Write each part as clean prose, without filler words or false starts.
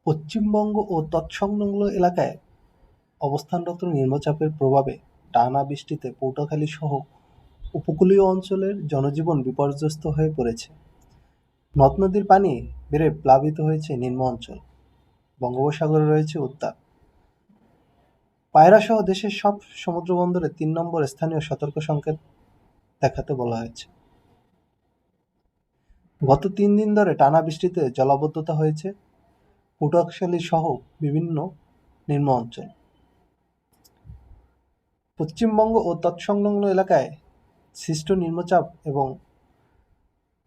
পশ্চিমবঙ্গ ও তৎসংলগ্ন এলাকায় অবস্থানরত নিম্নচাপের প্রভাবে টানা বৃষ্টিতে পটুয়াখালীসহ উপকূলীয় অঞ্চলের জনজীবন বিপর্যস্ত হয়ে পড়েছে। নদ-নদীর পানি বেড়ে প্লাবিত হয়েছে নিম্ন অঞ্চল, বঙ্গোপসাগরে রয়েছে উত্তাপ। পায়রাসহ দেশের সব সমুদ্রবন্দরে ৩ নম্বর স্থানীয় সতর্ক সংকেত দেখাতে বলা হয়েছে। গত ৩ দিন ধরে টানা বৃষ্টিতে জলাবদ্ধতা হয়েছে পটুয়াখালীসহ বিভিন্ন নিম্ন অঞ্চল। পশ্চিমবঙ্গ ও তৎসংলগ্ন এলাকায় সৃষ্ট নিম্নচাপ এবং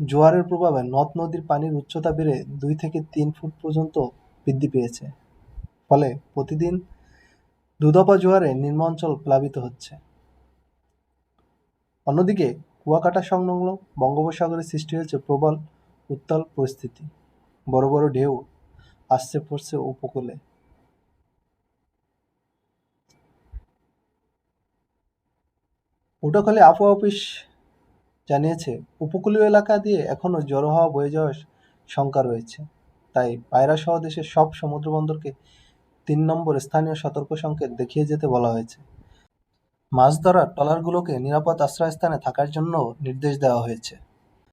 জোয়ারের প্রভাবে নদ-নদীর পানির উচ্চতা বেড়ে ২ থেকে ৩ ফুট পর্যন্ত বৃদ্ধি পেয়েছে। ফলে প্রতিদিন দুদফা জোয়ারে নিম্ন অঞ্চল প্লাবিত হচ্ছে। অন্যদিকে কুয়াকাটা সংলগ্ন বঙ্গোপসাগরে সৃষ্টি হয়েছে প্রবল উত্তাল পরিস্থিতি। বড় বড় ঢেউ আসছে পড়ছে উপকূলে। পটুয়াখালী আবহাওয়া অফিস জানিয়েছে, উপকূলীয় এলাকা দিয়ে এখনো ঝোড়ো হাওয়া বয়ে যাওয়ার শঙ্কা রয়েছে। তাই পায়রাসহ দেশের সব সমুদ্রবন্দরকে ৩ নম্বর স্থানীয় সতর্ক সংকেত দেখিয়ে যেতে বলা হয়েছে। মাছ ধরার ট্রলারগুলোকে নিরাপদ আশ্রয়স্থানে থাকার জন্যও নির্দেশ দেওয়া হয়েছে।